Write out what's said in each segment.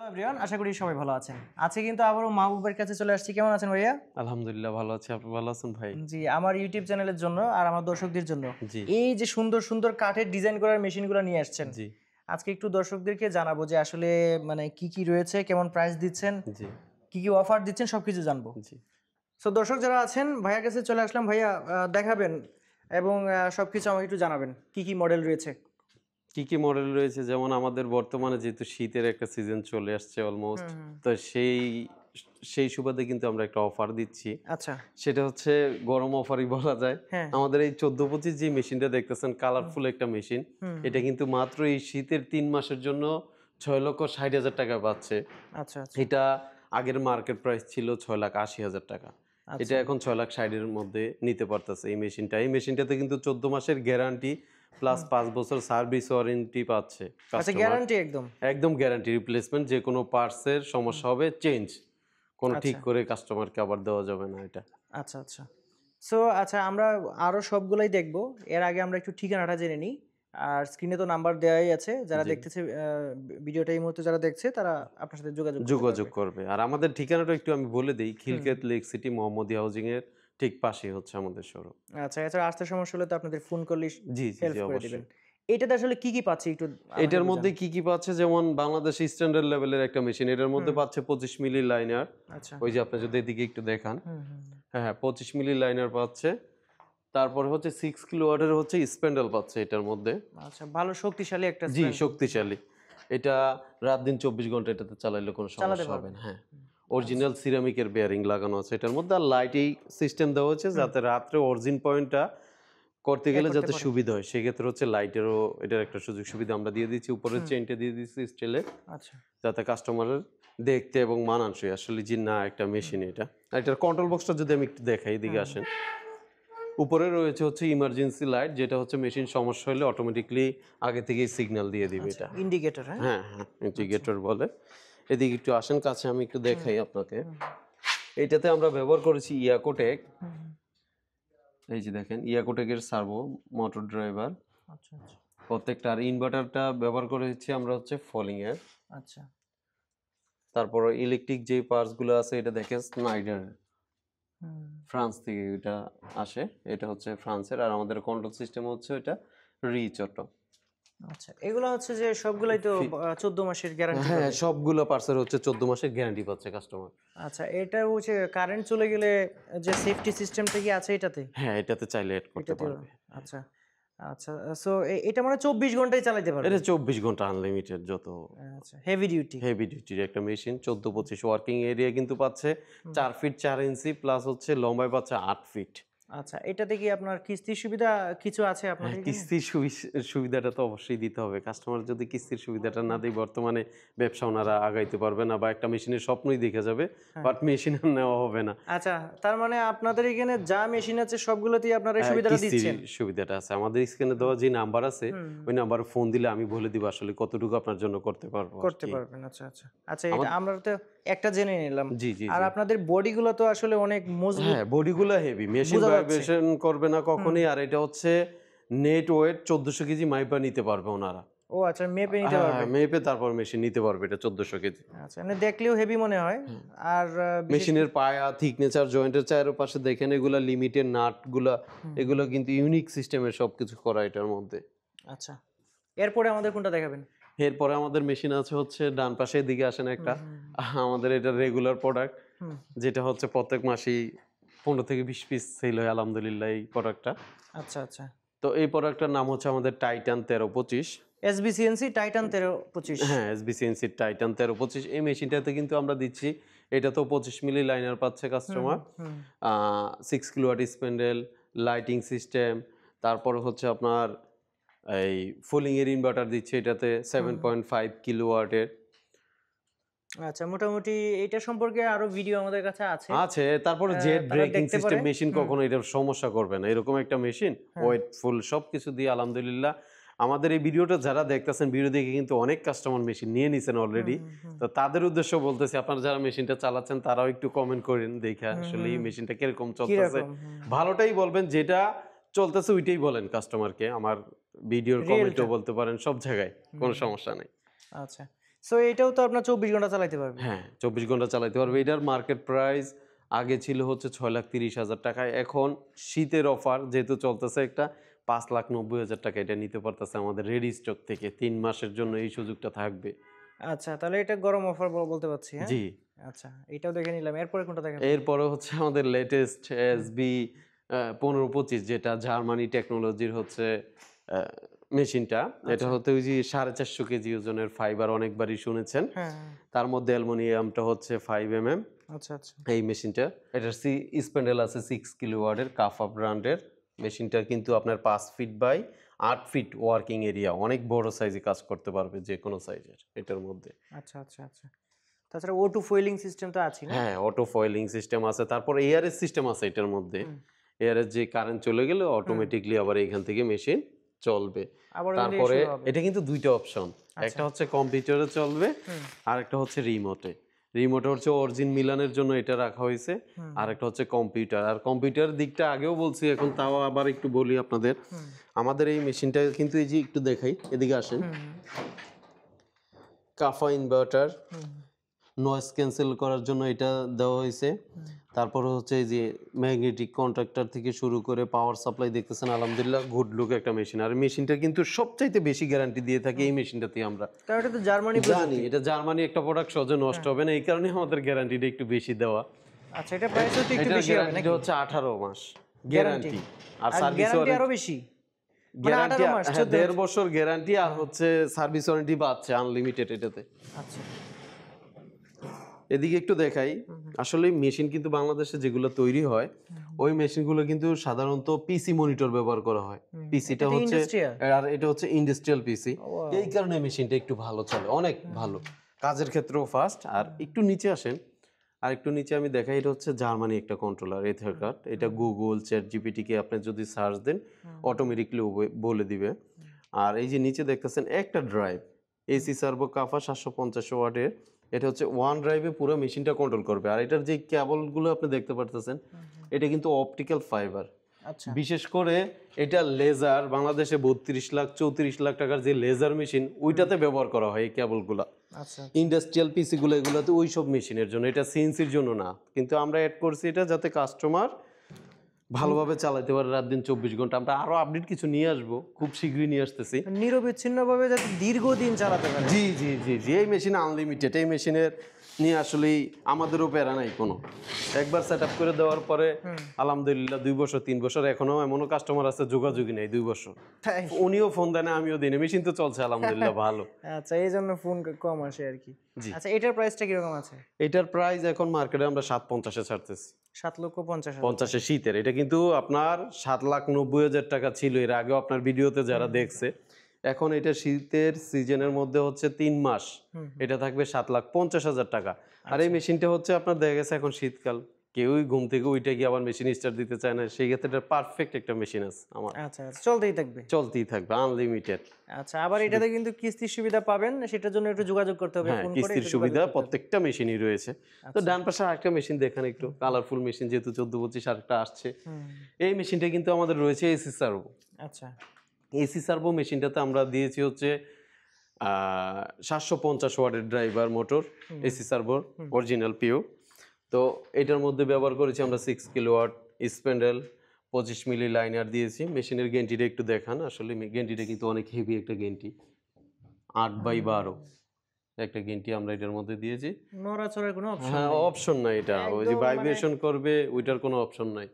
Everyone, আশা করি সবাই ভালো আছেন। আজকে কিন্তু আবারও মাহবুবের কাছে চলে আসছি। কেমন আছেন ভাইয়া? আলহামদুলিল্লাহ ভালো আছি। আপনি ভালো আছেন ভাই? জি, আমার ইউটিউব চ্যানেলের জন্য আর আমার দর্শকদের জন্য জি, এই যে সুন্দর সুন্দর কাঠের ডিজাইন করার মেশিনগুলো নিয়ে আসছেন, জি, আজকে একটু দর্শকদেরকে জানাবো যে আসলে মানে কি কি রয়েছে, কেমন প্রাইস দিচ্ছেন, জি, কি কি অফার দিচ্ছেন, সবকিছু জানবো। জি। সো দর্শক যারা আছেন, ভাইয়ার কাছে চলে আসলাম। ভাইয়া দেখাবেন এবং সবকিছু আমাকে একটু জানাবেন কি কি মডেল রয়েছে। কি, কি মডেল রয়েছে যেমন আমাদের বর্তমানে যেহেতু শীতের একটা সিজন চলে আসছে অলমোস্ট। তো সেই সুবাদে কিন্তু আমরা একটা অফার দিচ্ছি। আচ্ছা। সেটা হচ্ছে গরম অফারই বলা যায়। হ্যাঁ। আমাদের এই ১৪-২৫ যে মেশিনটা দেখতেছেন কালারফুল একটা মেশিন। এটা কিন্তু মাত্র এই শীতের ৩ মাসের জন্য ৬,৬০,০০০ টাকায় পাচ্ছে। আচ্ছা আচ্ছা এটা আগের মার্কেট প্রাইস ছিল ৬,৮০,০০০ টাকা। এটা আচ্ছা এখন ৬,৬০,০০০ এর মধ্যে নিতে পারতেছে এই মেশিনটা। এই মেশিনটাতে কিন্তু ১৪ মাসের গ্যারান্টি প্লাস ৫ বছর সার্ভিস ওয়ারেন্টি পাচ্ছে আচ্ছা, কাস্টমার। গ্যারান্টি একদম। একদম গ্যারান্টি রিপ্লেসমেন্ট যেকোনো পার্টসের সমস্যা হবে চেঞ্জ। কোনো ঠিক আচ্ছা করে কাস্টমারকে আবার দেওয়া যাবে না এটা। আচ্ছা আচ্ছা। সো আচ্ছা, আমরা আরো সবগুলাই দেখবো। এর আগে আমরা একটু ঠিকানাটা জেনে নিই। আর স্ক্রিনে তো নাম্বার দেওয়াই আছে। যারা জি। দেখতেছে ভিডিওটা এই মুহূর্তে যারা দেখছে তারা আপনার সাথে যোগাযোগ করতে যোগাযোগ পারবে। করবে। আর আমাদের ঠিকানাটা একটু আমি বলে দেই। খিলক্ষেত লেক সিটি মোহাম্মদী হাউজিং এর ঠিক পাশেই হচ্ছে আমাদের শোরুম। আচ্ছা, এছাড়া আসতে সমস্যা হলে তো আপনাদের ফোন করলেই জি, জি, জি হেল্প করে দিবেন। অবশ্যই। এটাতে আসলে কি কি পাচ্ছি একটু আমাকে এটার বুঝান। মধ্যে কি, কি পাচ্ছে যেমন বাংলাদেশ স্ট্যান্ডার্ড লেভেলের একটা মেশিন। এটার মধ্যে পাচ্ছে ২৫ মিলি লাইনার। আচ্ছা। ওই যে আপনি যদি এদিকে একটু দেখান। হুম হুম হুম। হ্যাঁ, হ্যাঁ ২৫ মিলি লাইনার পাচ্ছে। তারপরে হচ্ছে 6 কিলোওয়াটের হচ্ছে স্প্যান্ডেল পাচ্ছে এটার মধ্যে। আচ্ছা, ভালো শক্তিশালী একটা জি, স্প্যান্ডেল শক্তিশালী। এটা রাত-দিন ২৪ ঘন্টা এটাতে চালাইলে কোনো চালাতে সমস্যা হবে পারবেন। না। হ্যাঁ। অরিজিনাল সিরামিকের বেয়ারিং লাগানো আছে এটার মধ্যে। আর লাইটেই সিস্টেম দেওয়া হয়েছে যাতে রাত্রে অরিজিন পয়েন্টটা করতে এ গেলে করতে যাতে পারে। সুবিধা হয়। সেক্ষেত্রে হচ্ছে লাইটেরও এটার একটা সুযোগ সুবিধা আমরা দিয়ে দিচ্ছি। উপরের চেইনটা দিয়ে দিচ্ছি স্টিলের। আচ্ছা। যাতে কাস্টমারের দেখতে এবং মানানসই আসলে যে না একটা মেশিন এটা। আর এটার কন্ট্রোল বক্সটা যদি আমি একটু দেখাই এদিকে আসেন। উপরে রয়েছে হচ্ছে ইমার্জেন্সি লাইট যেটা হচ্ছে মেশিন সমস্যা হলে অটোমেটিক্যালি আগে থেকেই সিগন্যাল দিয়ে দিবে আচ্ছা, এটা। ইন্ডিকেটর, হ্যাঁ? হ্যাঁ, হ্যাঁ ইন্ডিকেটর বলে। এদিকে একটু আসেন কাছে আমি একটু দেখাই আপনাকে। এইটাতে আমরা ব্যবহার করেছি ইয়াকোটেক। এই যে দেখেন ইয়াকোটেকের সার্ভো মোটর ড্রাইভার। আচ্ছা আচ্ছা প্রত্যেকটা আর ইনভার্টারটা ব্যবহার করেছি আমরা হচ্ছে ফলিং এর। আচ্ছা। তারপর ইলেকট্রিক যে পার্টস গুলো আছে এটা দেখেন স্নাইডার হুম। ফ্রান্স থেকে এটা আসে। এটা হচ্ছে ফ্রান্সের আর আমাদের কন্ট্রোল সিস্টেম হচ্ছে ওইটা রিচ অটো। আচ্ছা, এগুলো হচ্ছে যে সবগুলাই তো ১৪ মাসের গ্যারান্টি হ্যাঁ, পাবে। সবগুলো পার্টসের হচ্ছে ১৪ মাসের গ্যারান্টি পাচ্ছে কাস্টমার। আচ্ছা, এটা হচ্ছে কারেন্ট চলে গেলে যে সেফটি সিস্টেমটা কি আছে এটাতে? হ্যাঁ, এটাতে চাইলে এড করতে এটাতেও পারবে। আচ্ছা, আচ্ছা। সো এটা মানে ২৪ ঘন্টাই চালাতে পারবে? এটা ২৪ ঘন্টা আনলিমিটেড যত আচ্ছা, হেভি ডিউটি। হেভি ডিউটির একটা মেশিন ১৪-২৫ ওয়ার্কিং এরিয়া কিন্তু পাচ্ছে ৪ ফিট ৪ ইঞ্চি প্লাস হচ্ছে লম্বায় পাচ্ছে ৮ ফিট। আচ্ছা, এটাতে কি আপনার কিস্তির সুবিধা কিছু আছে হ্যাঁ, আপনাদের এখানে? কিস্তির সুবিধাটা তো অবশ্যই দিতে হবে। কাস্টমার যদি কিস্তির সুবিধাটা না দেয় বর্তমানে ব্যবসা ওনারা আগাইতে পারবে না বা একটা মেশিনের স্বপ্নই দেখে যাবে। বাট মেশিন আর নেওয়া হবে না। আচ্ছা, তার মানে আপনাদের এখানে যা মেশিন আছে সবগুলোতেই আপনারা এই হ্যাঁ, সুবিধাটা কিস্তির দিচ্ছেন? সুবিধাটা আছে। আমাদের স্ক্রিনে দেওয়া যে নাম্বার আছে, ওই নাম্বারে ফোন দিলে আমি বলে দিব আসলে কতটুকু আপনার জন্য করতে পারবো করতে আরকি। পারবেন। আচ্ছা আচ্ছা। আচ্ছা, এটা আমরা তো একটা জেনে নিলাম। জি, জি, আর জি। আপনাদের বডিগুলো তো আসলে অনেক মজবুত হ্যাঁ, বডিগুলা হেভি। মেশিন বোঝা যাচ্ছে। ভাইব্রেশন করবে না কখনই। আর এটা হচ্ছে নেট ওয়েট ১৪০০ কেজি মাইপা নিতে পারবে ওনারা। ও আচ্ছা, মেপে নিতে হ্যাঁ, পারবে। মেপে তারপর মেশিন নিতে পারবে এটা ১৪০০ কেজি। আচ্ছা, মানে দেখলেও হেভি মনে হয়। আর বিশেষ মেশিনের পায়া, থিকনেচার, জয়েন্টের চারপাশে দেখেন এগুলা লিমিটেড নাটগুলা এগুলো কিন্তু ইউনিক সিস্টেমের সবকিছু করা এটার মধ্যে। আচ্ছা। এরপরে আমাদের কোনটা দেখাবেন? এরপরে আমাদের মেশিন আছে হচ্ছে ডান পাশে এদিকে আসেন একটা। আমাদের এটা রেগুলার প্রোডাক্ট যেটা হচ্ছে প্রত্যেক মাসেই ১৫ থেকে ২০ পিস সেল হয় আলহামদুলিল্লাহ এই প্রোডাক্টটা। আচ্ছা আচ্ছা। তো এই প্রোডাক্টটার নাম হচ্ছে আমাদের টাইটান ১৩২৫। এসবিসিএনসি টাইটান ১৩২৫। হ্যাঁ, এসবিসিএনসির টাইটান ১৩২৫ এই মেশিনটাতে কিন্তু আমরা দিচ্ছি এটাতেও ২৫ মিলি লাইনার পাচ্ছে কাস্টমার। 6 কিলোওয়াট স্প্যান্ডেল, লাইটিং সিস্টেম, তারপর হচ্ছে আপনার এই ফুলিং এর ইনভার্টার দিচ্ছে এটাতে 7.5 কিলোওয়াটের। আচ্ছা, মোটামুটি এটা সম্পর্কে আরো ভিডিও আমাদের কাছে আছে। আছে তারপরে জেট তারা ব্রেকিং দেখতে সিস্টেম পারে। মেশিন কখনো এটার সমস্যা করবে না। এরকম একটা মেশিন ওয়েটফুল সবকিছু দিয়ে আলহামদুলিল্লাহ আমাদের এই ভিডিওটা যারা দেখতেছেন ভিডিও দেখে কিন্তু অনেক কাস্টমার মেশিন নিয়ে নিছেন অলরেডি। তো তাদের উদ্দেশ্য বলতেছি আপনারা যারা মেশিনটা চালাচ্ছেন তারাও একটু কমেন্ট করেন দেখে আসলে এই মেশিনটা কিরকম চলতেছে। কিরকম? ভালোটাই বলবেন যেটা চলতেছে ওইটাই বলেন কাস্টমারকে। আমার ভিডিওর কমেন্টও রিয়েলটা। বলতে পারেন সব জায়গায় কোনো সমস্যা নেই। আচ্ছা। সো এটাও তো আপনার 24 ঘন্টা চালাতে পারবে। হ্যাঁ 24 ঘন্টা চালাতে পারবে। এটার মার্কেট প্রাইস আগে ছিল হচ্ছে 6,30,000 টাকা, এখন শীতের অফার যেহেতু চলতেছে একটা 5,90,000 টাকা এটা নিতে পারতেছে আমাদের রেডি স্টক থেকে। 3 মাসের জন্য এই সুযোগটা থাকবে। আচ্ছা, তাহলে এটা গরম অফার বলতে পারছি, হ্যাঁ? জি। আচ্ছা, এটাও দেখে নিলাম। এরপরে কোনটা দেখাবেন? এরপরে হচ্ছে আমাদের লেটেস্ট এসবি 1525, যেটা জার্মানি টেকনোলজির হচ্ছে মেশিনটা। এটা হচ্ছে ওই যে 450 কেজি ওজনের ফাইবার, অনেকবারই শুনেছেন। হ্যাঁ, হ্যাঁ। তার মধ্যে অ্যালুমিনিয়ামটা হচ্ছে 5 mm। আচ্ছা, আচ্ছা। এই মেশিনটা, এটার স্প্যান্ডেল আছে 6 কিলোওয়াটের, কাফা ব্র্যান্ডের। মেশিনটা কিন্তু আপনার 5 feet by 8 feet working area, অনেক বড় সাইজে কাজ করতে পারবে যে কোনো সাইজের এটার মধ্যে। আচ্ছা, আচ্ছা, আচ্ছা। তাছাড়া O2 ফুয়েলিং সিস্টেম তো আছে না? হ্যাঁ, অটো ফয়েলিং সিস্টেম আছে, তারপর এআরএস সিস্টেম আছে এটার মধ্যে। এআরএস যে কারেন্ট চলে গেলে অটোমেটিকলি আবার এখান থেকে মেশিন চলবে। আবার তারপরে এটা কিন্তু দুইটা অপশন, একটা হচ্ছে কম্পিউটারে চলবে আর একটা হচ্ছে রিমোটে। রিমোটে হচ্ছে অরিজিন মিলানের জন্য এটা রাখা হয়েছে, আর একটা হচ্ছে কম্পিউটার। আর কম্পিউটার দিকটা আগেও বলছি, এখন তাও আবার একটু বলি আপনাদের। আমাদের এই মেশিনটা কিন্তু এই যে একটু দেখাই, এদিকে আসেন। কাফা ইনভার্টার, নয়েজ ক্যান্সেল করার জন্য এটা দেওয়া হয়েছে। তারপর হচ্ছে এই যে ম্যাগনেটিক কন্ট্রাক্টর থেকে শুরু করে পাওয়ার সাপ্লাই দেখতেছেন, আলহামদুলিল্লাহ গুড লুক একটা মেশিন। আর মেশিনটা কিন্তু সবচাইতে বেশি গ্যারান্টি দিয়ে থাকি এই মেশিনটাতে আমরা। কারণ এটা তো জার্মানি জানি এটা জার্মানি একটা প্রোডাক্ট, সহজে নষ্ট হবে না, এই কারণে আমাদের গ্যারান্টিটা একটু বেশি দেওয়া। আচ্ছা, এটা প্রাইস তো একটু এটার বেশি হবে নাকি? গ্যারান্টি হচ্ছে 18 মাস গ্যারান্টি, আর সার্ভিস গ্যারান্টি আরো বেশি। গ্যারান্টি 18 মাস, 1.5 বছর গ্যারান্টি, আর হচ্ছে সার্ভিস ওয়ারেন্টি বাড়ছে আনলিমিটেড এটাতে। আচ্ছা। এদিকে একটু দেখাই, আসলে মেশিন কিন্তু বাংলাদেশে যেগুলো তৈরি হয় ওই মেশিনগুলো কিন্তু সাধারণত পিসি মনিটর ব্যবহার করা হয়। পিসিটা হচ্ছে, আর এটা হচ্ছে ইন্ডাস্ট্রিয়াল পিসি, এই কারণে মেশিনটা একটু ভালো চলে, অনেক ভালো, কাজের ক্ষেত্রেও ফাস্ট। আর একটু নিচে আসেন, আর একটু নিচে আমি দেখাই, এটা হচ্ছে জার্মানি একটা কন্ট্রোলার এথারকাট। এটা গুগল চ্যাট জিপিটি কে আপনি যদি সার্চ দেন অটোমেটিকলি বলে দিবে। আর এই যে নিচে দেখতেছেন একটা ড্রাইভ, এসি সার্ভো কাফা 750 ওয়াটের। এটা হচ্ছে ওয়ান ড্রাইভে পুরো মেশিনটা কন্ট্রোল করবে। আর এটার যে কেবলগুলো আপনি দেখতে পারতেছেন, এটা কিন্তু অপটিক্যাল ফাইবার। আচ্ছা। বিশেষ করে এটা লেজার, বাংলাদেশে 32 লাখ 34 লাখ টাকার যে লেজার মেশিন, ওইটাতে ব্যবহার করা হয় এই কেবলগুলো। আচ্ছা। ইন্ডাস্ট্রিয়াল পিসি গুলো এগুলোতে ওই সব মেশিনের জন্য, এটা সিএনসির জন্য না। কিন্তু আমরা অ্যাড করছি এটা যাতে কাস্টমার ভালোভাবে চালাতে পারে রাত দিন 24 ঘন্টা। আমরা আরো আপডেট কিছু নিয়ে আসবো, খুব শীঘ্রই নিয়ে আসতেছি, নিরবিচ্ছিন্নভাবে যাতে দীর্ঘদিন চালাতে পারে। জি জি জি জি। এই মেশিন আনলিমিটেড, এই মেশিনের নিয়ে আসলেই আমাদেরও প্যারা নাই কোনো। একবার সেট আপ করে দেওয়ার পরে আলহামদুলিল্লাহ 2 বছর 3 বছর, এখনো এমনও কাস্টমার আছে যোগাযোগই নেই 2 বছর, উনিও ফোন দেয় না, আমিও দিই না, মেশিন তো চলছে আলহামদুলিল্লাহ ভালো। আচ্ছা, এই জন্য ফোন কম আসে আর কি। আচ্ছা, এটার প্রাইসটা কিরকম আছে? এটার প্রাইস এখন মার্কেটে আমরা 750-এ ছাড়তেছি। 7,50,000। 50-এ শীতের, এটা কিন্তু আপনার 7,90,000 টাকা ছিল এর আগেও আপনার ভিডিওতে যারা দেখছে। এখন এটা শীতের সিজনের মধ্যে হচ্ছে 3 মাস, এটা থাকবে 7,50,000 টাকা। আর এই মেশিনটা হচ্ছে আপনার দেখা গেছে এখন শীতকাল, কেউই ঘুম থেকে উঠে গিয়ে আবার মেশিন স্টার্ট দিতে চায় না, সেই ক্ষেত্রে এটা পারফেক্ট একটা মেশিন আছে আমার। আচ্ছা, আচ্ছা, চলতেই থাকবে। চলতেই থাকবে আনলিমিটেড। আচ্ছা, আবার এটাতে কিন্তু কিস্তির সুবিধা পাবেন, সেটার জন্য একটু যোগাযোগ করতে হবে, হ্যাঁ, ফোন করে কিস্তির একটু সুবিধা যোগাযোগ করতে হবে। প্রত্যেকটা মেশিনই রয়েছে। তো ডান পাশে আরেকটা মেশিন দেখেন, একটু কালারফুল মেশিন, যেহেতু 14-25 আরেকটা আসছে। এই মেশিনটা কিন্তু আমাদের রয়েছে এসি সার্ভো। আচ্ছা। এসি সার্ভো মেশিনটাতে আমরা দিয়েছি হচ্ছে 750 ওয়াটের ড্রাইভার মোটর, এসি সার্ভোর অরিজিনাল পিও। তো এটার মধ্যে ব্যবহার করেছি আমরা 6 কিলোওয়াট স্প্যান্ডেল, 25 মিলি লাইনার দিয়েছি। মেশিনের গেন্টিটা একটু দেখান, আসলে গেন্টিটা কিন্তু অনেক হেভি একটা গেন্টি, 8x12 একটা গেন্টি আমরা এটার মধ্যে দিয়েছি। নড়াচড়ার কোনো অপশন হ্যাঁ, অপশন নাই, এটা ওই যে ভাইব্রেশন করবে ওইটার কোনো অপশন নাই।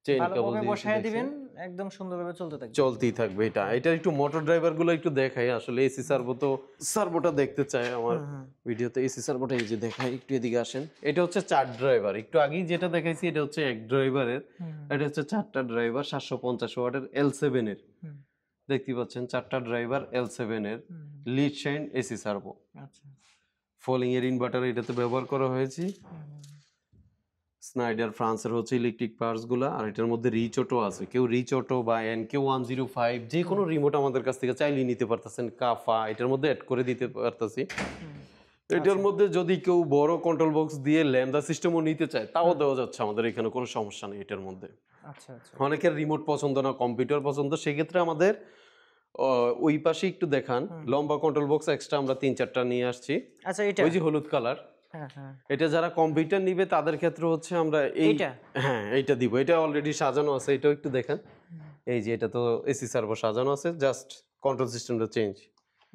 চেইন কেবল ভালোভাবে দিয়ে বসায় দিবেন, একদম সুন্দরভাবে চলতে থাকবে। চলতেই থাকবে। এটা একটু মোটর ড্রাইভার গুলো একটু দেখাই, আসলে এসি সার্ভো তো সার্ভোটা দেখতে চাই আমার ভিডিওতে। এসি সার্ভোটা এই যে দেখাই, একটু এদিকে আসেন। এটা হচ্ছে 4 ড্রাইভার, একটু আগেই যেটা দেখাইছি এটা হচ্ছে 1 ড্রাইভারের, এটা হচ্ছে 4টা ড্রাইভার 750 ওয়াটের L7 এর। দেখতে পাচ্ছেন 4টা ড্রাইভার L7 এর লিড শাইন এসি সার্ভো। আচ্ছা। ফলিং এর ইনভার্টার এটাতে ব্যবহার করা হয়েছে। স্নাইডার ফ্রান্সের হচ্ছে ইলেকট্রিক পার্টস গুলা। আর এটার মধ্যে রিচ অটো আছে, কেউ রিচ অটো বা NK105 যে কোনো রিমোট আমাদের কাছ থেকে চাইলেই নিতে পারতেছেন। কাফা এটার মধ্যে অ্যাড করে দিতে পারতেছি। এটার মধ্যে যদি কেউ বড় কন্ট্রোল বক্স দিয়ে ল্যান্ডা সিস্টেমও নিতে চায় তাও দেওয়া যাচ্ছে, আমাদের এখানে কোনো সমস্যা নেই এটার মধ্যে। আচ্ছা, আচ্ছা। অনেকের রিমোট পছন্দ না, কম্পিউটার পছন্দ, সেক্ষেত্রে আমাদের ওই পাশে একটু দেখান, লম্বা কন্ট্রোল বক্স এক্সট্রা আমরা 3-4টা নিয়ে আসছি। আচ্ছা এটা। ওই যে হলুদ কালার, হ্যাঁ হ্যাঁ। এটা যারা কম্পিউটার নিবে তাদের ক্ষেত্রে হচ্ছে আমরা এইটা? হ্যাঁ এইটা দিব। এটা অলরেডি সাজানো আছে, এটাও একটু দেখেন। এই যে এটা তো এসি সার্ভো সাজানো আছে, জাস্ট কন্ট্রোল সিস্টেমটা চেঞ্জ।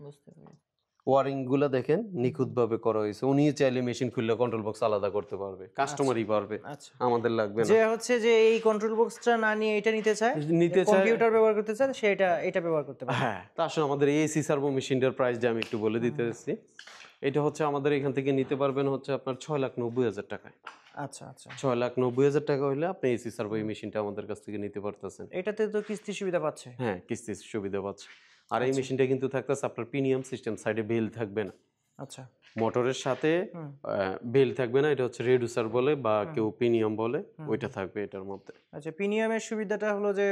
বুঝতে পেরেছি। ওয়ারিং গুলা দেখেন নিখুঁতভাবে করা হয়েছে। উনি চাইলে মেশিন খুললে কন্ট্রোল বক্স আলাদা করতে পারবে, কাস্টমারই পারবে, আচ্ছা। আমাদের লাগবে না। যে হচ্ছে যে এই কন্ট্রোল বক্সটা না নিয়ে এটা নিতে চায়, নিতে চায়, কম্পিউটার ব্যবহার করতে চায়, সে এটা ব্যবহার করতে পারে। হ্যাঁ। তা আসলে আমাদের এসি সার্ভো মেশিনটার প্রাইসটা আমি একটু বলে দিতে যাচ্ছি। এটা হচ্ছে আমাদের এখান থেকে নিতে পারবেন হচ্ছে আপনার 6,90,000 টাকায়। আচ্ছা আচ্ছা। 6,90,000 টাকা হলে আপনি এসি সার্ভো এই মেশিনটা আমাদের কাছ থেকে নিতে পারতেছেন। এটাতে তো কিস্তি সুবিধা পাচ্ছে। হ্যাঁ, কিস্তির সুবিধা পাচ্ছে। আর এই মেশিনটা কিন্তু থাকতেছে আপনার প্রিমিয়াম সিস্টেম, সাইডে বেল থাকবে না। আচ্ছা। মোটরের সাথে বেল থাকবে না, এটা হচ্ছে রেডুসার বলে বা কেউ প্রিমিয়াম বলে, ওইটা থাকবে এটার মধ্যে। আচ্ছা, প্রিমিয়ামের সুবিধাটা হলো যে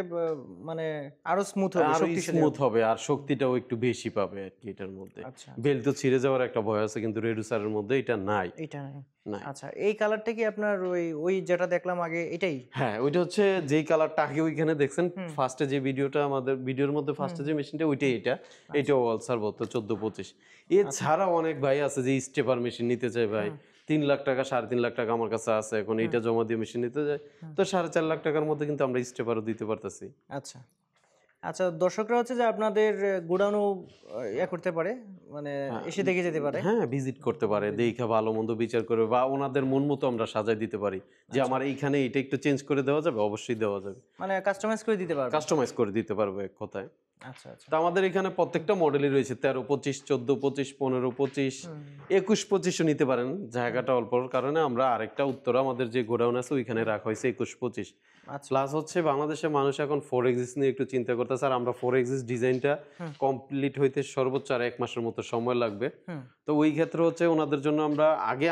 মানে আরো স্মুথ হবে, আর শক্তিশালী স্মুথ হবে। হবে আর শক্তিটাও একটু বেশি পাবে আর কি এটার মধ্যে। আচ্ছা। বেল তো ছিঁড়ে যাওয়ার একটা ভয় আছে, কিন্তু রেডুসারের মধ্যে এটা নাই। এটা নাই। নাই। আচ্ছা, এই কালারটা কি আপনার ওই যেটা দেখলাম আগে এটাই? হ্যাঁ, ওইটা হচ্ছে যেই কালারটা আগে ওইখানে দেখছেন ফার্স্টে যে ভিডিওটা, আমাদের ভিডিওর মধ্যে ফার্স্টে যে মেশিনটা ওইটাই এটা অল সার্ভো তো 14-25। এছাড়া অনেক ভাই আছে যে স্টেপার মেশিন নিতে চায় ভাই, 3 লাখ টাকা 3.5 লাখ টাকা আমার কাছে আছে, এখন এইটা জমা দিয়ে মেশিন নিতে যায় তো 4.5 লাখ টাকার মধ্যে কিন্তু আমরা স্টেপারও দিতে পারতেছি। আচ্ছা আচ্ছা, দর্শকরা হচ্ছে যে আপনাদের গোডাউনও করতে পারে, মানে এসে দেখে যেতে পারে। হ্যাঁ, ভিজিট করতে পারে, দেখে ভালো মন্দ বিচার করে বা ওনাদের মন মতো আমরা সাজাই দিতে পারি যে আমার এইখানে এটা একটু চেঞ্জ করে দেওয়া যাবে, অবশ্যই দেওয়া যাবে, মানে কাস্টমাইজ করে দিতে পারবে। কাস্টমাইজ করে দিতে পারবে এক কথায়। আচ্ছা আচ্ছা। তো আমাদের এখানে প্রত্যেকটা মডেলই রয়েছে, 13-25, 14-25, 15-25, 21-25ও নিতে পারেন। জায়গাটা অল্পর কারণে আমরা আরেকটা উত্তর আমাদের যে গোডাউন আছে ওইখানে রাখা হয়েছে 21-25। আচ্ছা। প্লাস হচ্ছে বাংলাদেশের মানুষ এখন 4Axis নিয়ে একটু চিন্তা করতেছে, আর আমরা 4Axis ডিজাইনটা কমপ্লিট হইতে সর্বোচ্চ আর 1 মাসের মতো সময় লাগবে। তো ওই ক্ষেত্রে হচ্ছে ওনাদের জন্য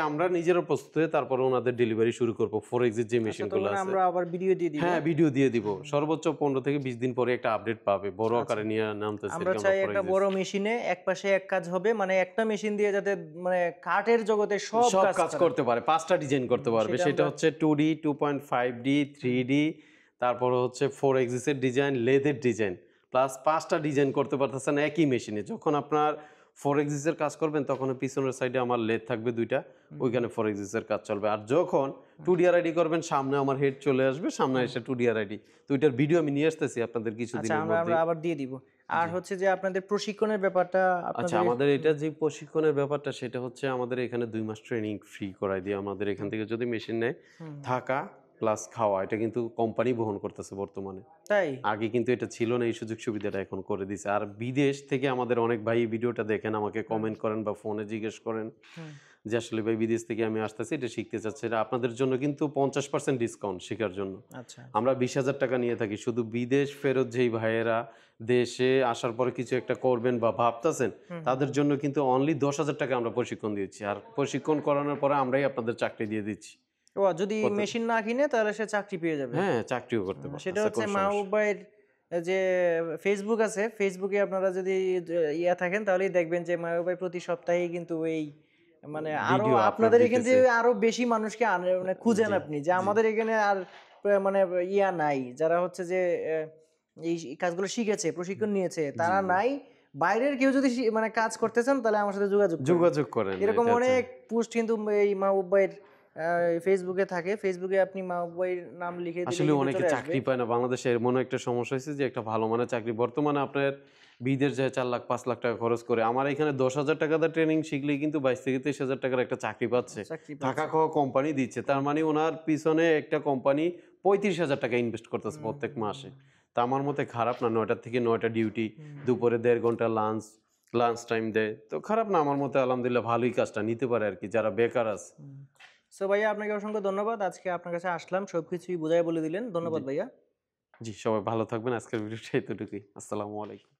আমরা নিজেরা প্রস্তুত হয়ে তারপরে ওনাদের ডেলিভারি শুরু করব 4Axis যে মেশিনগুলো আছে। আমরা আবার ভিডিও দিয়ে দিব। হ্যাঁ, ভিডিও দিয়ে দিব। সর্বোচ্চ 15 থেকে 20 দিন পরে একটা আপডেট পাবে, বড় আকারে নিয়ে নামতেছে। আমরা চাই একটা বড় মেশিনে এক পাশে এক কাজ হবে, মানে একটা মেশিন দিয়ে যাতে মানে কাঠের জগতে সব কাজ করতে পারে, 5টা ডিজাইন করতে পারবে। সেটা হচ্ছে 2D, 2.5D, 3D, তারপর হচ্ছে 4Axis এর ডিজাইন, লেদের ডিজাইন, প্লাস 5টা ডিজাইন করতে পারতেছেন একই মেশিনে। যখন আপনার 4Axis এর কাজ করবেন তখন পিছনের সাইডে আমার লেদ থাকবে 2টা, ওইখানে 4Axis এর কাজ চলবে। আর যখন 2D RID করবেন সামনে আমার হেড চলে আসবে, সামনে এসে 2D RID। তো এটার ভিডিও আমি নিয়ে আসতেছি আপনাদের কিছুদিনের মধ্যে। আমরা আবার দিয়ে দিব। আর হচ্ছে যে আপনাদের প্রশিক্ষণের ব্যাপারটা আচ্ছা, আমাদের এটা যে প্রশিক্ষণের ব্যাপারটা সেটা হচ্ছে আমাদের এখানে 2 মাস ট্রেনিং ফ্রি করাই দিয়ে আমাদের এখান থেকে যদি মেশিন নেয়, থাকা প্লাস খাওয়া এটা কিন্তু কোম্পানি বহন করতেছে বর্তমানে। তাই আগে কিন্তু এটা ছিল না, এই সুযোগ সুবিধাটা এখন করে দিছে। আর বিদেশ থেকে আমাদের অনেক ভাই এই ভিডিওটা দেখেন, আমাকে কমেন্ট করেন বা ফোনে জিজ্ঞেস করেন যে আসলে ভাই বিদেশ থেকে আমি আসতেছি, এটা শিখতে চাচ্ছি। এটা আপনাদের জন্য কিন্তু 50% ডিসকাউন্ট শেখার জন্য। আচ্ছা। আমরা 20,000 টাকা নিয়ে থাকি শুধু বিদেশ ফেরত যেই ভাইয়েরা দেশে আসার পরে কিছু একটা করবেন বা ভাবতেছেন তাদের জন্য কিন্তু অনলি 10,000 টাকা আমরা প্রশিক্ষণ দিচ্ছি। আর প্রশিক্ষণ করানোর পরে আমরাই আপনাদের চাকরি দিয়ে দিচ্ছি। ও যদি মেশিন না কিনে তাহলে সে চাকরি পেয়ে যাবে। হ্যাঁ, চাকরিও করতে পারবে। সেটা হচ্ছে মাহবুব ভাইয়ের যে ফেসবুক আছে, ফেসবুকে আপনারা যদি থাকেন তাহলেই দেখবেন যে মাহবুব ভাই প্রতি সপ্তাহে কিন্তু এই মানে আরো আপনাদের এখান থেকে আরো বেশি মানুষকে মানে খুঁজেন আপনি, যে আমাদের এখানে আর মানে নাই যারা হচ্ছে যে এই কাজগুলো শিখেছে, প্রশিক্ষণ নিয়েছে, তারা নাই। বাইরের কেউ যদি মানে কাজ করতে চান তাহলে আমার সাথে যোগাযোগ করেন। এরকম অনেক পোস্ট কিন্তু এই মাহবুব ভাইয়ের ফেসবুকে থাকে। ফেসবুকে আপনি মাহবুব ভাইয়ের নাম লিখে দিলে আসলে অনেকে চাকরি পায় না বাংলাদেশে। এমন একটা সমস্যা হয়েছে যে একটা ভালো মানের চাকরি বর্তমানে আপনার বিদেশ যায় 4 লাখ 5 লাখ টাকা খরচ করে, আমার এখানে 10,000 টাকা দিয়ে ট্রেনিং শিখলেই কিন্তু 22 থেকে 23,000 টাকার একটা চাকরি পাচ্ছে। টাকা খাওয়া কোম্পানি দিচ্ছে, তার মানে ওনার পিছনে একটা কোম্পানি 35,000 টাকা ইনভেস্ট করতেছে প্রত্যেক মাসে। তা আমার মতে খারাপ না, 9টা থেকে 9টা ডিউটি, দুপুরে 1.5 ঘন্টা লাঞ্চ টাইম দেয়, তো খারাপ না আমার মতে। আলহামদুলিল্লাহ ভালোই কাজটা নিতে পারে আর কি যারা বেকার আছে। সো ভাইয়া আপনাকে অসংখ্য ধন্যবাদ, আজকে আপনার কাছে আসলাম, সবকিছুই বুঝাই বলে দিলেন। ধন্যবাদ ভাইয়া। জি, সবাই ভালো থাকবেন। আজকের ভিডিওটা এতটুকুই। আসসালামু আলাইকুম।